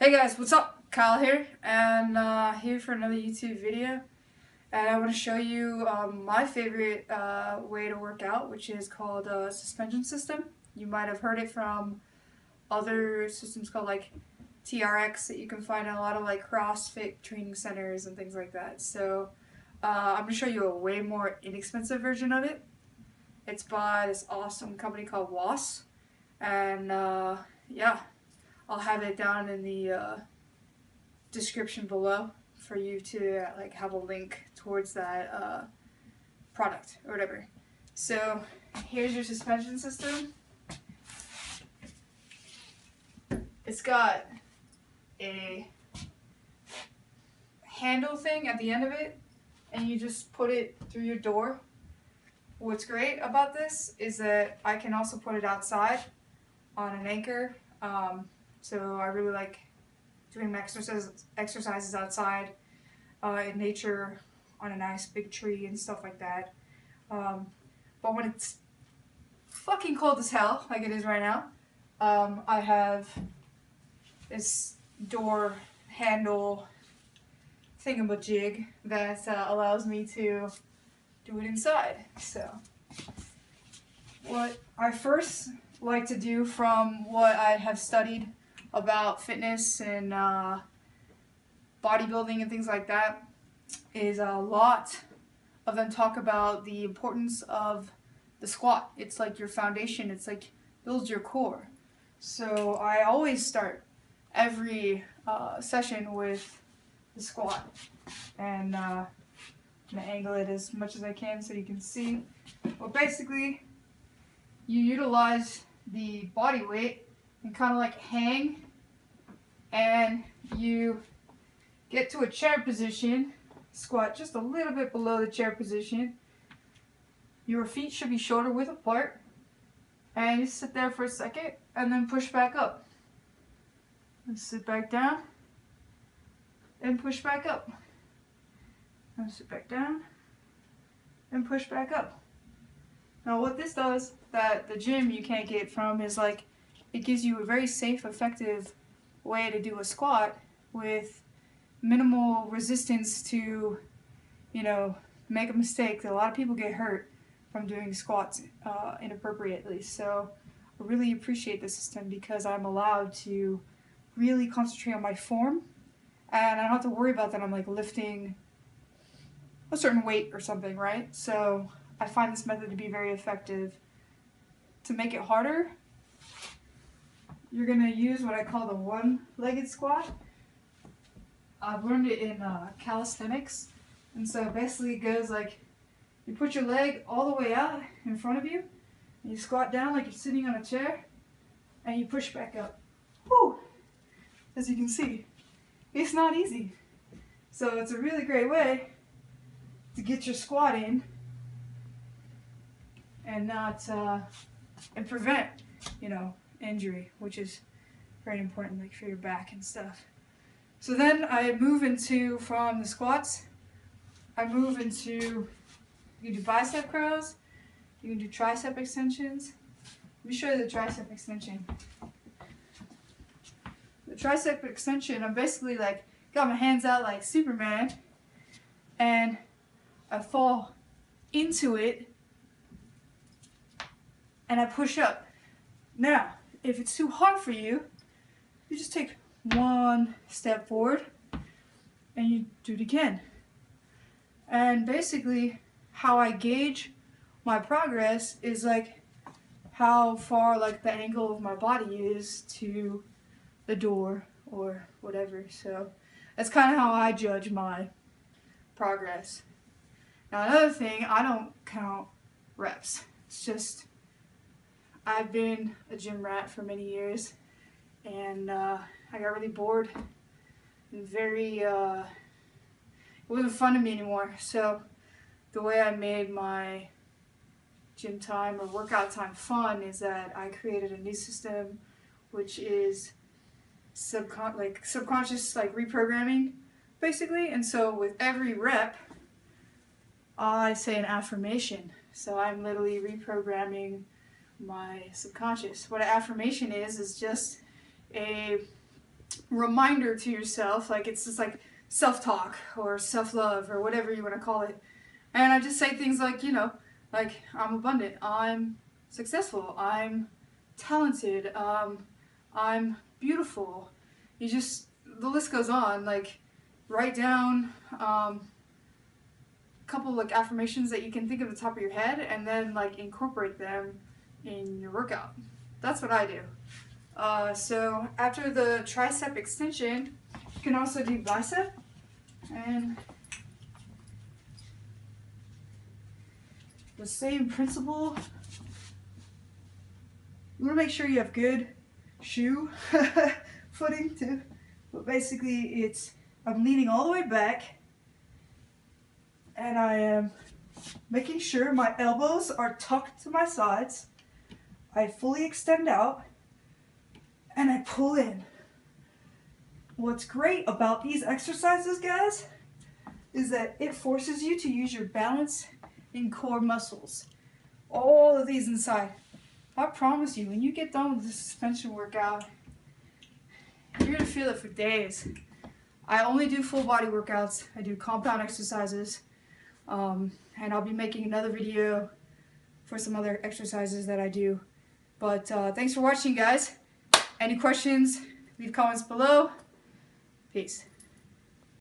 Hey guys, what's up? Kyle here, and here for another YouTube video. And I want to show you my favorite way to work out, which is called a suspension system. You might have heard it from other systems called like TRX that you can find in a lot of like CrossFit training centers and things like that. So I'm going to show you a way more inexpensive version of it. It's by this awesome company called WOSS, and yeah. I'll have it down in the description below for you to like have a link towards that product or whatever. So here's your suspension system. It's got a handle thing at the end of it, and you just put it through your door. What's great about this is that I can also put it outside on an anchor. So I really like doing my exercises outside in nature on a nice big tree and stuff like that. But when it's fucking cold as hell, like it is right now, I have this door handle thingamajig that allows me to do it inside. So what I first like to do, from what I have studied about fitness and bodybuilding and things like that, is a lot of them talk about the importance of the squat. It's like your foundation. It's like builds your core. So I always start every session with the squat, and I'm gonna angle it as much as I can so you can see. Well, basically, you utilize the body weight and kind of like hang, and you get to a chair position, squat just a little bit below the chair position. Your feet should be shoulder width apart, and you sit there for a second and then push back up. And sit back down and push back up. And sit back down and push back up. Now what this does that the gym you can't get from is like, it gives you a very safe, effective way to do a squat with minimal resistance to, you know, make a mistake. A lot of people get hurt from doing squats inappropriately. So I really appreciate the system because I'm allowed to really concentrate on my form, and I don't have to worry about that I'm like lifting a certain weight or something, right? So I find this method to be very effective. To make it harder, you're going to use what I call the one-legged squat. I've learned it in calisthenics. And so basically it goes like, you put your leg all the way out in front of you, and you squat down like you're sitting on a chair, and you push back up. Whew! As you can see, it's not easy. So it's a really great way to get your squat in and not and prevent, you know, injury, which is very important, like for your back and stuff. So then I move into, from the squats, I move into, you can do bicep curls, you can do tricep extensions. Let me show you the tricep extension. The tricep extension, I'm basically like, got my hands out like Superman, and I fall into it, and I push up. Now, if it's too hard for you, you just take one step forward, and you do it again. And basically, how I gauge my progress is like how far like the angle of my body is to the door or whatever. So that's kind of how I judge my progress. Now another thing, I don't count reps. It's just, I've been a gym rat for many years, and I got really bored and very, it wasn't fun to me anymore. So the way I made my gym time or workout time fun is that I created a new system, which is subconscious like reprogramming basically. And so with every rep I say an affirmation. So I'm literally reprogramming my subconscious. What an affirmation is just a reminder to yourself, like it's just like self-talk or self-love or whatever you want to call it. And I just say things like, you know, like I'm abundant, I'm successful, I'm talented, I'm beautiful. You just, the list goes on. Like write down a couple like affirmations that you can think of at the top of your head, and then like incorporate them in your workout. That's what I do. So after the tricep extension, you can also do bicep, and the same principle. You want to make sure you have good shoe footing too. But basically I'm leaning all the way back, and I am making sure my elbows are tucked to my sides. I fully extend out, and I pull in. What's great about these exercises, guys, is that it forces you to use your balance and core muscles. All of these inside. I promise you, when you get done with the suspension workout, you're going to feel it for days. I only do full body workouts. I do compound exercises. And I'll be making another video for some other exercises that I do. But thanks for watching, guys. Any questions, leave comments below. Peace.